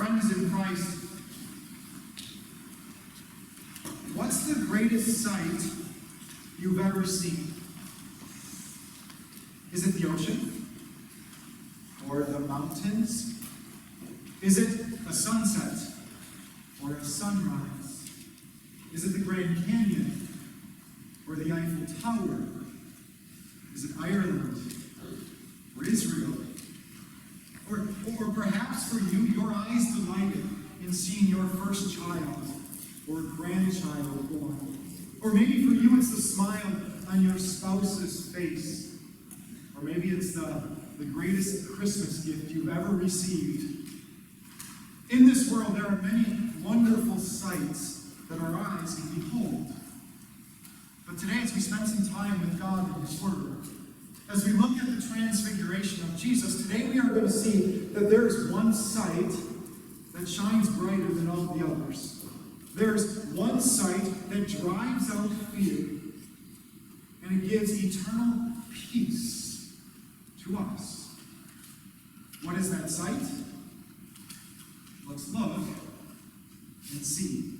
Friends in Christ, what's the greatest sight you've ever seen? Is it the ocean? Or the mountains? Is it a sunset? Or a sunrise? Is it the Grand Canyon? Or the Eiffel Tower? Is it Ireland? Or Israel? Or perhaps for you, your eyes delighted in seeing your first child or grandchild born. Or maybe for you, it's the smile on your spouse's face. Or maybe it's the greatest Christmas gift you've ever received. In this world, there are many wonderful sights that our eyes can behold. But today, as we spend some time with God in His Word, as we look at the transfiguration of Jesus, today we are going to see that there is one sight that shines brighter than all the others. There's one sight that drives out fear, and it gives eternal peace to us. What is that sight? Let's look and see.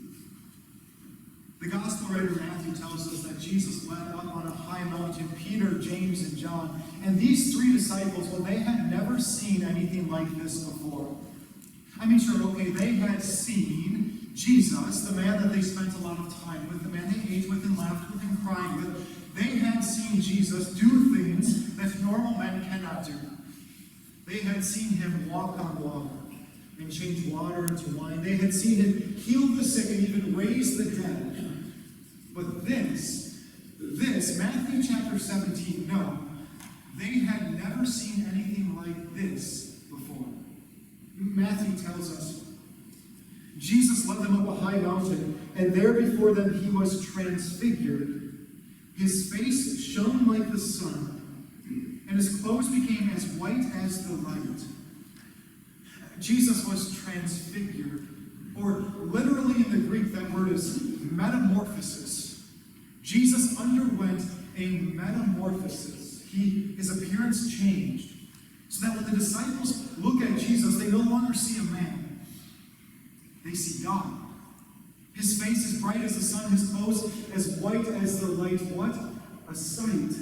The Gospel writer Matthew tells us that Jesus led up on a high mountain Peter, James, and John. And these three disciples, well, they had never seen anything like this before. I mean, sure, okay, they had seen Jesus, the man that they spent a lot of time with, the man they ate with and laughed with and cried with. They had seen Jesus do things that normal men cannot do. They had seen him walk on water and change water into wine. They had seen him heal the sick and even raise the dead. But this, Matthew chapter 17, no, they had never seen anything like this before. Matthew tells us, Jesus led them up a high mountain, and there before them he was transfigured. His face shone like the sun, and his clothes became as white as the light. Jesus was transfigured, or literally in the Greek, that word is metamorphosis. Jesus underwent a metamorphosis. His appearance changed, so that when the disciples look at Jesus, they no longer see a man. They see God. His face is bright as the sun, his clothes as white as the light. What a sight.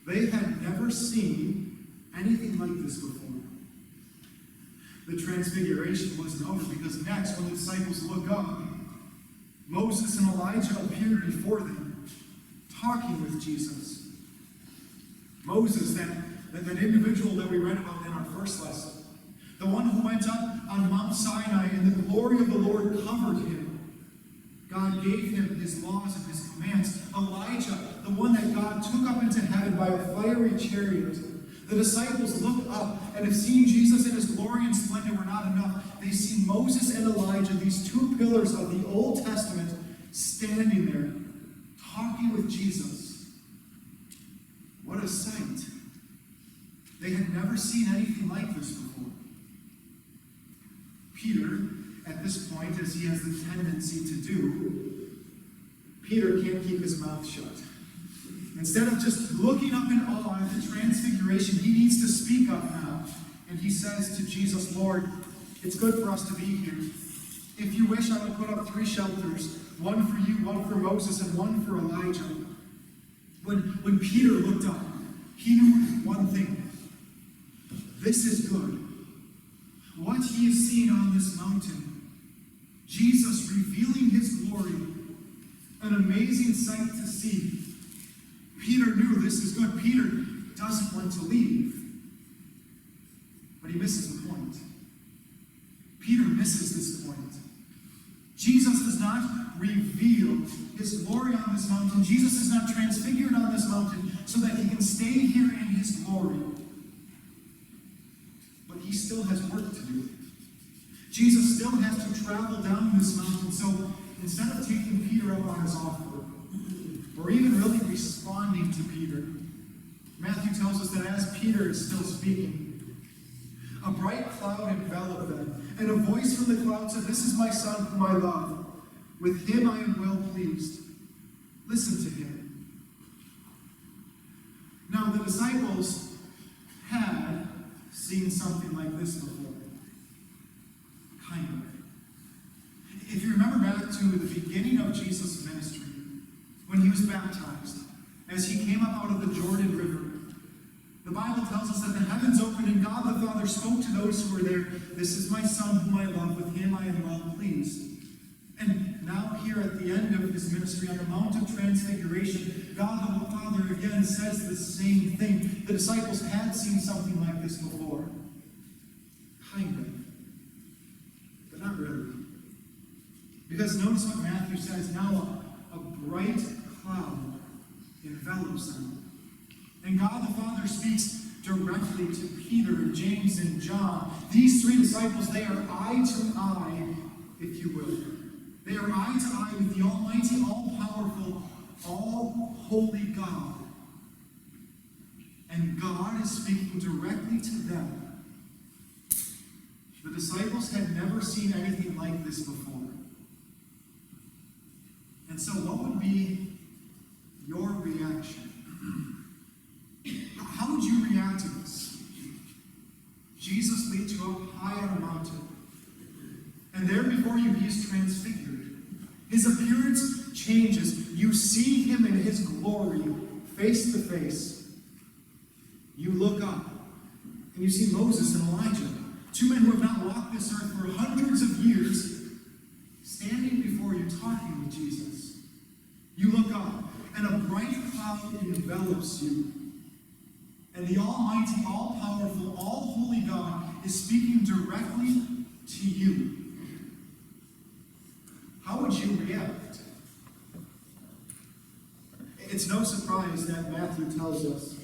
They had never seen anything like this before. The transfiguration wasn't over, because next, when the disciples look up, Moses and Elijah appeared before them, talking with Jesus. Moses, that individual that we read about in our first lesson, the one who went up on Mount Sinai and the glory of the Lord covered him. God gave him his laws and his commands. Elijah, the one that God took up into heaven by a fiery chariot. The disciples look up, and if seeing Jesus in his glory and splendor were not enough, they see Moses and Elijah, these two pillars of the Old Testament, standing there, talking with Jesus. What a sight. They had never seen anything like this before. Peter, at this point, as he has the tendency to do, Peter can't keep his mouth shut. Instead of just looking up in awe at the transfiguration, he needs to speak up now. And he says to Jesus, Lord, it's good for us to be here. If you wish, I would put up 3 shelters, one for you, one for Moses, and one for Elijah. When Peter looked up, he knew one thing. This is good. What he is seeing on this mountain, Jesus revealing his glory, an amazing sight to see. Peter knew this is good. Peter doesn't want to leave. But he misses the point. Peter misses this point. Jesus does not reveal his glory on this mountain. Jesus is not transfigured on this mountain so that he can stay here in his glory. But he still has work to do. Jesus still has to travel down this mountain. So instead of taking Peter up on his offer, or even really responding to Peter, Matthew tells us that as Peter is still speaking, a bright cloud enveloped them, and a voice from the cloud said, "This is my son whom I love. With him I am well pleased. Listen to him." Now the disciples had seen something like this before. to the beginning of Jesus' ministry, when he was baptized, as he came up out of the Jordan River. The Bible tells us that the heavens opened and God the Father spoke to those who were there, "This is my Son whom I love, with him I am well pleased." And now here at the end of his ministry on the Mount of Transfiguration, God the Father again says the same thing. The disciples had seen something like this before. Kind of. But not really. Because notice what Matthew says, now a bright cloud envelops them. And God the Father speaks directly to Peter and James and John. These three disciples, they are eye to eye, if you will. They are eye to eye with the Almighty, all-powerful, all-holy God. And God is speaking directly to them. The disciples had never seen anything like this before. And so what would be your reaction? How would you react to this? Jesus leads you up high on a mountain. And there before you, he is transfigured. His appearance changes. You see him in his glory, face to face. You look up, and you see Moses and Elijah, two men who have not walked this earth for hundreds of years, standing before you, talking with Jesus. You look up, and a bright cloud envelops you. And the Almighty, all-powerful, all-holy God is speaking directly to you. How would you react? It's no surprise that Matthew tells us,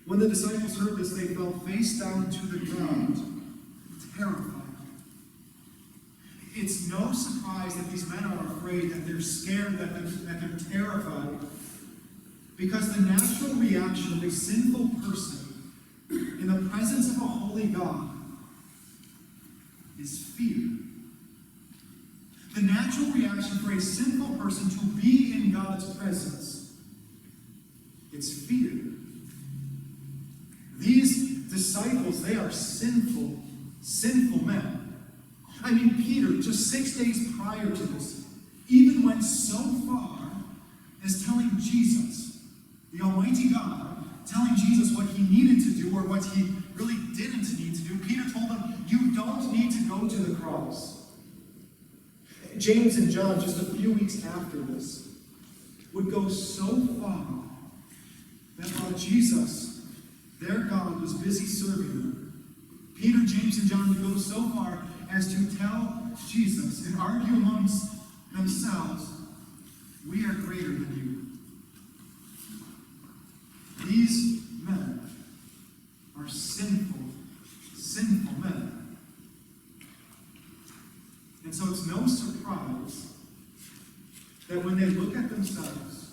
when the disciples heard this, they fell face down to the ground, terrified. It's no surprise that these men are afraid, that they're scared, that they're terrified. Because the natural reaction of a sinful person in the presence of a holy God is fear. The natural reaction for a sinful person to be in God's presence, it's fear. These disciples, they are sinful men. I mean, Peter, just 6 days prior to this, even went so far as telling Jesus, the Almighty God, telling Jesus what he needed to do or what he really didn't need to do. Peter told him, you don't need to go to the cross. James and John, just a few weeks after this, would go so far that while Jesus, their God, was busy serving them, Peter, James, and John would go so far as to tell Jesus and argue amongst themselves, we are greater than you. These men are sinful men. And so it's no surprise that when they look at themselves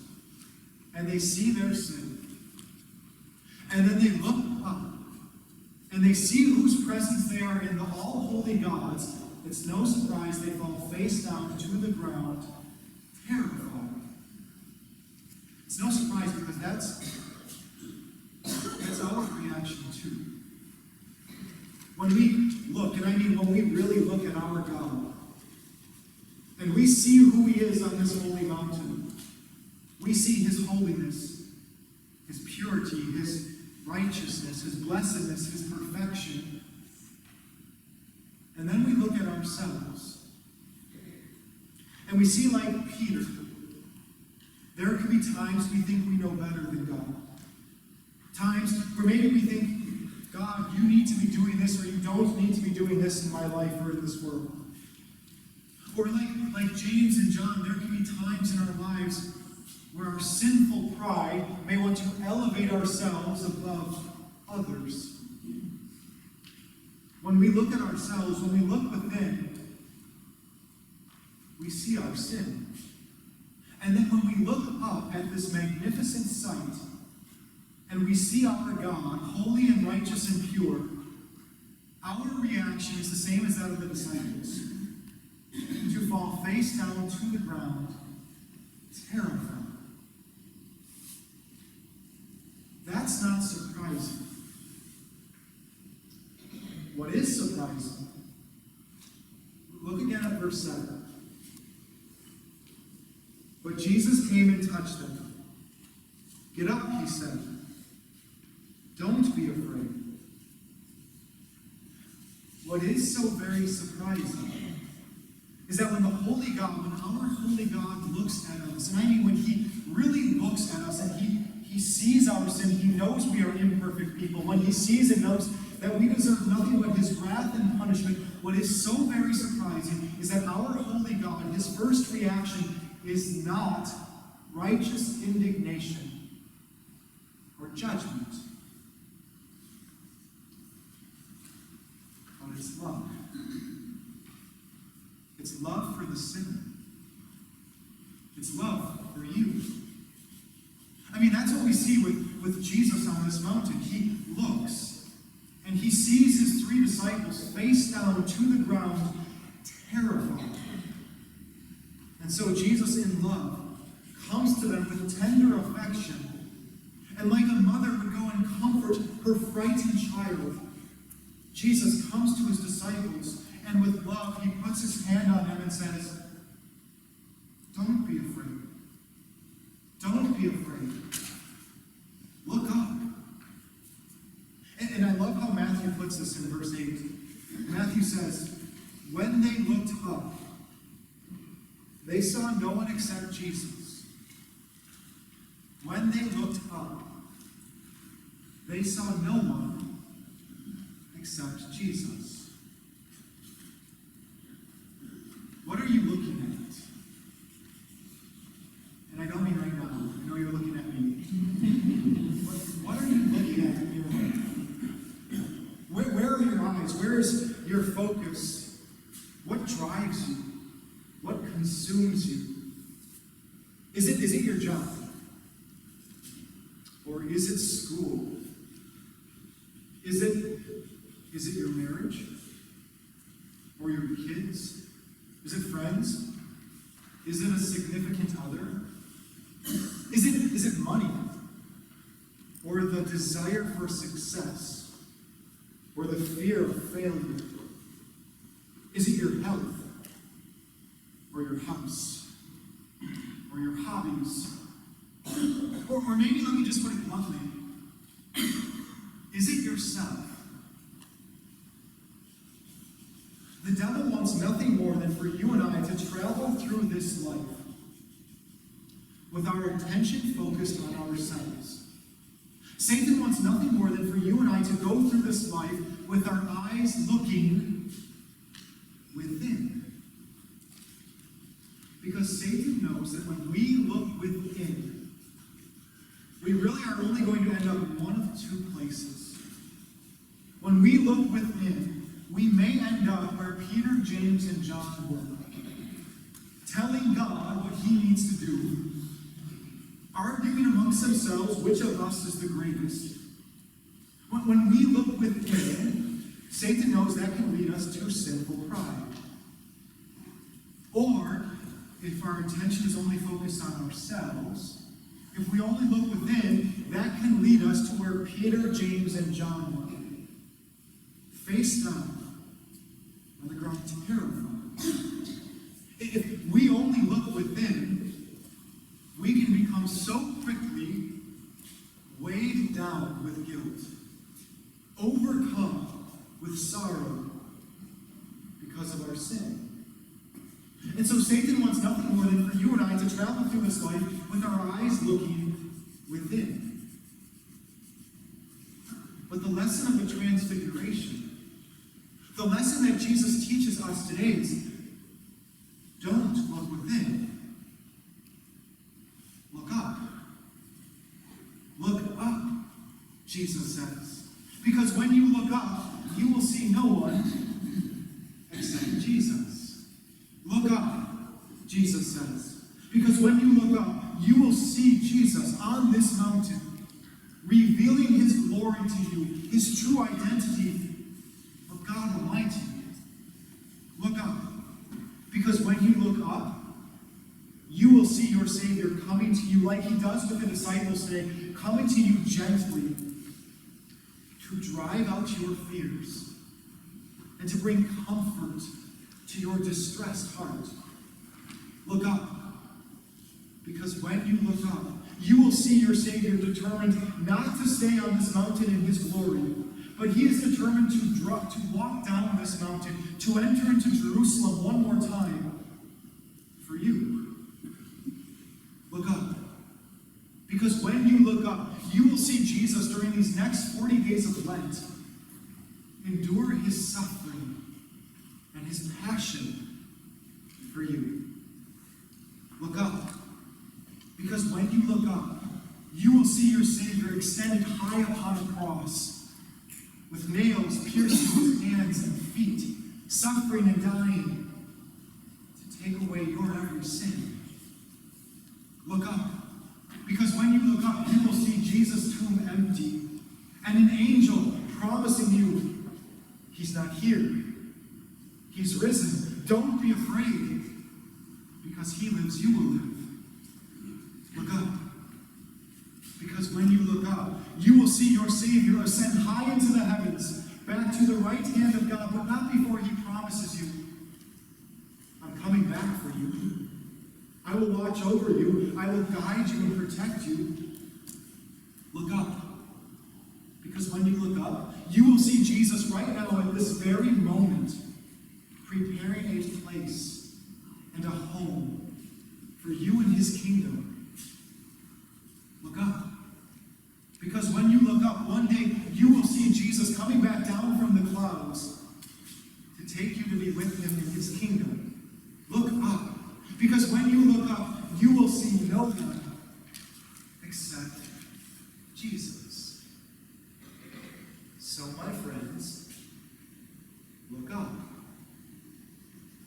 and they see their sin, and then they look up and they see whose presence they are in, the all-holy God's, it's no surprise they fall face down to the ground, terrified. It's no surprise because that's our reaction too. When we look, and I mean when we really look at our God, and we see who he is on this holy mountain, we see his holiness, his purity, his righteousness, his blessedness, his perfection. And then we look at ourselves, and we see, like Peter, there can be times we think we know better than God. Times where maybe we think, God, you need to be doing this, or you don't need to be doing this in my life or in this world. Or like James and John, there can be times in our lives where our sinful pride may want to elevate ourselves above others. When we look at ourselves, when we look within, we see our sin. And then when we look up at this magnificent sight, and we see our God, holy and righteous and pure, our reaction is the same as that of the disciples. To fall face down to the ground, terrified. That's not surprising. What is surprising? Look again at verse 7. But Jesus came and touched them. "Get up," he said. "Don't be afraid." What is so very surprising is that when our holy God looks at us, and I mean when he really looks at us and he sees our sin, he knows we are imperfect people. When he sees and knows that we deserve nothing but his wrath and punishment, what is so very surprising is that our holy God, his first reaction is not righteous indignation or judgment, but it's love. It's love for the sinner. It's love for you. I mean, that's what we see with Jesus on this mountain. He looks, and he sees his three disciples face down to the ground, terrified. And so Jesus, in love, comes to them with tender affection. And like a mother would go and comfort her frightened child, Jesus comes to his disciples, and with love, he puts his hand on them and says, "Don't be afraid. Don't be afraid. Look up." And I love how Matthew puts this in verse 8. Matthew says, "When they looked up, they saw no one except Jesus." When they looked up, they saw no one except Jesus. What are you looking at? And I don't mean right now. I know you're looking at me. What are you looking at in your life? Where are your eyes? Where is your focus? What drives you? What consumes you? Is it your job? Or is it school? Is it your marriage? Or your kids? Is it friends? Is it a significant other? Is it money? Or the desire for success? Or the fear of failure? Is it your health? Or your house? Or your hobbies? Or maybe, let me just put it bluntly, is it yourself? The devil wants nothing more than for you and I to travel through this life with our attention focused on ourselves. Satan wants nothing more than for you and I to go through this life with our eyes looking within. Because Satan knows that when we look within, we really are only going to end up in one of two places. When we look within, we may end up where Peter, James, and John were, telling God what he needs to do, arguing amongst themselves which of us is the greatest. When we look within, Satan knows that can lead us to sinful pride. Or, if our attention is only focused on ourselves, if we only look within, that can lead us to where Peter, James, and John were, face down on the ground, terrified. If we only look within, we can become so quickly weighed down with guilt, overcome with sorrow because of our sin. And so Satan wants nothing more than for you and I to travel through this life with our eyes looking within. But the lesson of the Transfiguration, the lesson that Jesus teaches us today is, don't look within. Look up. Look up, Jesus says. Because when you look up, you will see no one except Jesus. Look up, Jesus says. Because when you look up, you will see Jesus on this mountain, revealing his glory to you, his true identity of God Almighty. Look up. Because when you look up, you will see your Savior coming to you like he does with the disciples today, coming to you gently to drive out your fears and to bring comfort to your distressed heart. Look up, Because when you look up, you will see your Savior determined not to stay on this mountain in his glory, but he is determined to walk down this mountain, to enter into Jerusalem one more time for you. Look up. Because when you look up, you will see Jesus during these next 40 days of Lent endure his suffering and his passion for you. Look up. Because when you look up, you will see your Savior extended high upon a cross, with nails piercing his hands and feet, suffering and dying to take away your every sin. Look up. Because when you look up, you will see Jesus' tomb empty, and an angel promising you, he's not here. He's risen. Don't be afraid. Because he lives, you will live. Look up. Because when you look up, you will see your Savior ascend high into the heavens, back to the right hand of God, but not before he promises you, I'm coming back for you. I will watch over you. I will guide you and protect you. Look up. Because when you look up, you will see Jesus right now at this very moment, preparing a place and a home for you in his kingdom. Look up. Because when you look up, one day you will see Jesus coming back down from the clouds to take you to be with him in his kingdom. Look up. Because when you look up, you will see no one except Jesus. So, my friends, look up.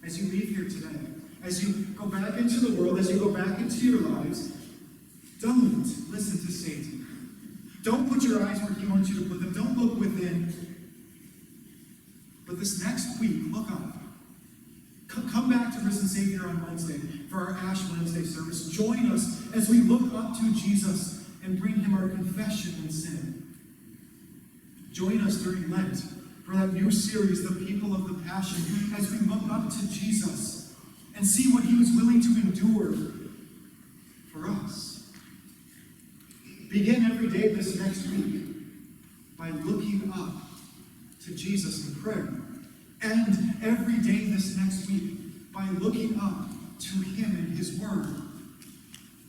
As you leave here today, as you go back into the world, as you go back into your lives, don't listen to Satan. Don't put your eyes where he wants you to put them. Don't look within. But this next week, look up. Come back to Risen Savior on Wednesday for our Ash Wednesday service. Join us as we look up to Jesus and bring him our confession and sin. Join us during Lent for that new series, The People of the Passion, as we look up to Jesus and see what he was willing to endure for us. Begin every day this next week by looking up to Jesus in prayer. And every day this next week by looking up to him and his word.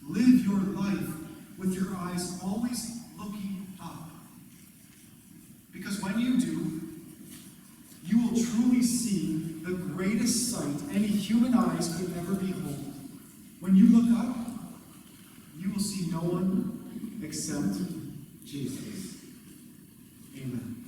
Live your life with your eyes always looking up. Because when you do, you will truly see the greatest sight any human eyes could ever behold. When you look up, you will see no one except Jesus. Amen.